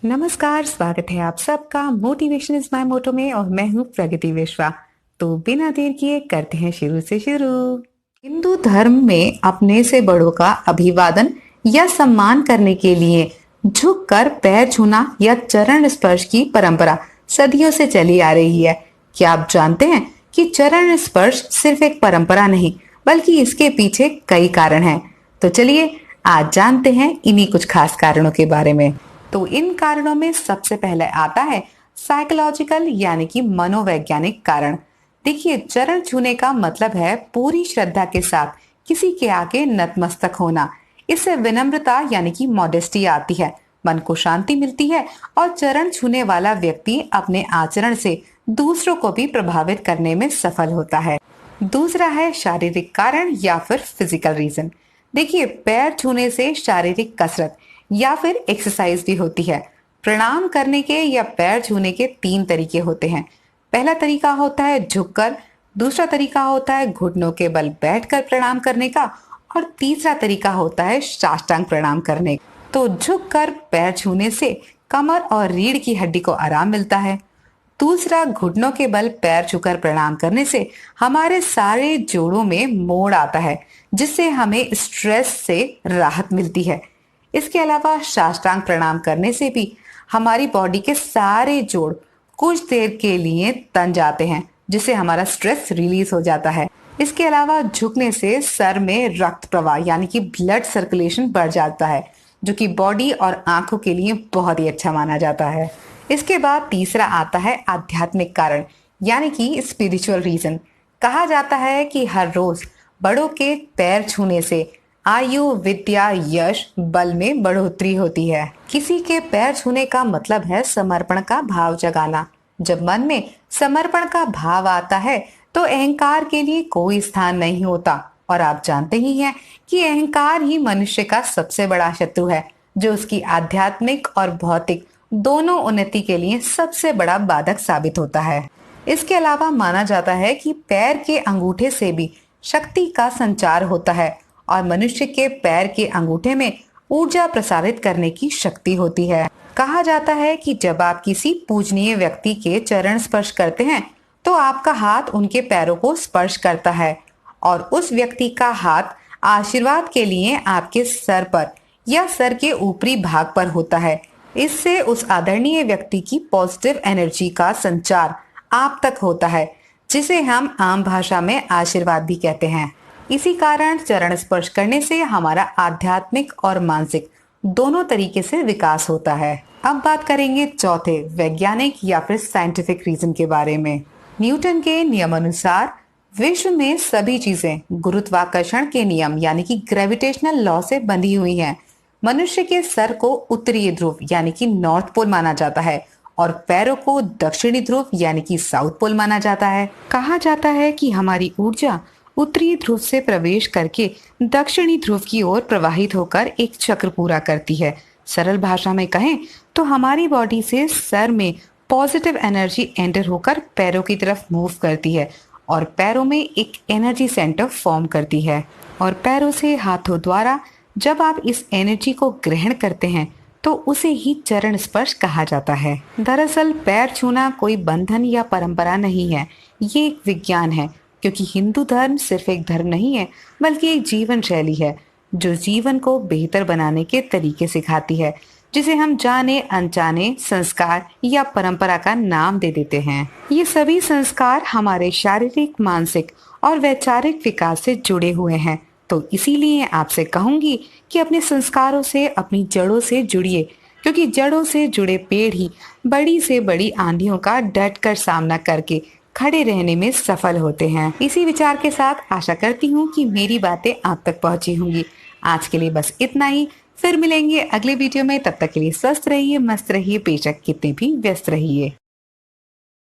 नमस्कार, स्वागत है आप सबका मोटिवेशन इज माय मोटो में और मैं हूँ प्रगति विश्वा। तो बिना देर किए करते हैं शुरू से शुरू। हिंदू धर्म में अपने से बड़ों का अभिवादन या सम्मान करने के लिए झुककर पैर छूना या चरण स्पर्श की परंपरा सदियों से चली आ रही है। क्या आप जानते हैं कि चरण स्पर्श सिर्फ एक परंपरा नहीं बल्कि इसके पीछे कई कारण हैं। तो चलिए आज जानते हैं इन्हीं कुछ खास कारणों के बारे में। तो इन कारणों में सबसे पहले आता है साइकोलॉजिकल यानी कि मनोवैज्ञानिक कारण। देखिए, चरण छूने का मतलब है पूरी श्रद्धा के साथ किसी के आगे नतमस्तक होना। इससे विनम्रता यानी कि मॉडेस्टी आती है, मन को शांति मिलती है और चरण छूने वाला व्यक्ति अपने आचरण से दूसरों को भी प्रभावित करने में सफल होता है। दूसरा है शारीरिक कारण या फिर फिजिकल रीजन। देखिए, पैर छूने से शारीरिक कसरत या फिर एक्सरसाइज भी होती है। प्रणाम करने के या पैर छूने के तीन तरीके होते हैं। पहला तरीका होता है झुककर, दूसरा तरीका होता है घुटनों के बल बैठकर प्रणाम करने का और तीसरा तरीका होता है साष्टांग प्रणाम करने का। तो झुककर पैर छूने से कमर और रीढ़ की हड्डी को आराम मिलता है। दूसरा, घुटनों के बल पैर छूकर प्रणाम करने से हमारे सारे जोड़ों में मोड़ आता है, जिससे हमें स्ट्रेस से राहत मिलती है। इसके अलावा साष्टांग प्रणाम करने से भी हमारी बॉडी के सारे जोड़ कुछ देर के लिए तन जाते हैं, जिससे हमारा स्ट्रेस रिलीज हो जाता है। इसके अलावा झुकने से सर में रक्त प्रवाह यानी कि ब्लड सर्कुलेशन बढ़ जाता है, जो कि बॉडी और आंखों के लिए बहुत ही अच्छा माना जाता है। इसके बाद तीसरा आता है आध्यात्मिक कारण यानी कि स्पिरिचुअल रीजन। कहा जाता है कि हर रोज बड़ों के पैर छूने से आयु, विद्या, यश, बल में बढ़ोतरी होती है। किसी के पैर छूने का मतलब है समर्पण का भाव जगाना। जब मन में समर्पण का भाव आता है तो अहंकार के लिए कोई स्थान नहीं होता। और आप जानते ही हैं कि अहंकार ही मनुष्य का सबसे बड़ा शत्रु है, जो उसकी आध्यात्मिक और भौतिक दोनों उन्नति के लिए सबसे बड़ा बाधक साबित होता है। इसके अलावा माना जाता है कि पैर के अंगूठे से भी शक्ति का संचार होता है और मनुष्य के पैर के अंगूठे में ऊर्जा प्रसारित करने की शक्ति होती है। कहा जाता है कि जब आप किसी पूजनीय व्यक्ति के चरण स्पर्श करते हैं तो आपका हाथ उनके पैरों को स्पर्श करता है और उस व्यक्ति का हाथ आशीर्वाद के लिए आपके सर पर या सर के ऊपरी भाग पर होता है। इससे उस आदरणीय व्यक्ति की पॉजिटिव एनर्जी का संचार आप तक होता है, जिसे हम आम भाषा में आशीर्वाद भी कहते हैं। इसी कारण चरण स्पर्श करने से हमारा आध्यात्मिक और मानसिक दोनों तरीके से विकास होता है। अब बात करेंगे चौथे वैज्ञानिक या फिर साइंटिफिक रीजन के बारे में। न्यूटन के नियम अनुसार विश्व में सभी चीजें गुरुत्वाकर्षण के नियम यानी कि ग्रेविटेशनल लॉ से बंधी हुई हैं। मनुष्य के सर को उत्तरी ध्रुव यानी कि नॉर्थ पोल माना जाता है और पैरों को दक्षिणी ध्रुव यानी कि साउथ पोल माना जाता है। कहा जाता है कि हमारी ऊर्जा उत्तरी ध्रुव से प्रवेश करके दक्षिणी ध्रुव की ओर प्रवाहित होकर एक चक्र पूरा करती है। सरल भाषा में कहें तो हमारी बॉडी से सर में पॉजिटिव एनर्जी एंटर होकर पैरों की तरफ मूव करती है और पैरों में एक एनर्जी सेंटर फॉर्म करती है और पैरों से हाथों द्वारा जब आप इस एनर्जी को ग्रहण करते हैं तो उसे ही चरण स्पर्श कहा जाता है। दरअसल पैर छूना कोई बंधन या परंपरा नहीं है, ये एक विज्ञान है, क्योंकि हिंदू धर्म सिर्फ एक धर्म नहीं है बल्कि एक जीवन शैली है जो जीवन को बेहतर बनाने के तरीके सिखाती है, जिसे हम जाने अनजाने संस्कार या परंपरा का नाम दे देते हैं। ये सभी संस्कार हमारे शारीरिक, मानसिक और वैचारिक विकास से जुड़े हुए हैं। तो इसीलिए आपसे कहूंगी कि अपने संस्कारों से, अपनी जड़ों से जुड़िए, क्योंकि जड़ों से जुड़े पेड़ ही बड़ी से बड़ी आंधियों का डट कर सामना करके खड़े रहने में सफल होते हैं। इसी विचार के साथ आशा करती हूँ कि मेरी बातें आप तक पहुँची होंगी। आज के लिए बस इतना ही, फिर मिलेंगे अगले वीडियो में। तब तक के लिए स्वस्थ रहिए, मस्त रहिए, बेशक कितने भी व्यस्त रहिए।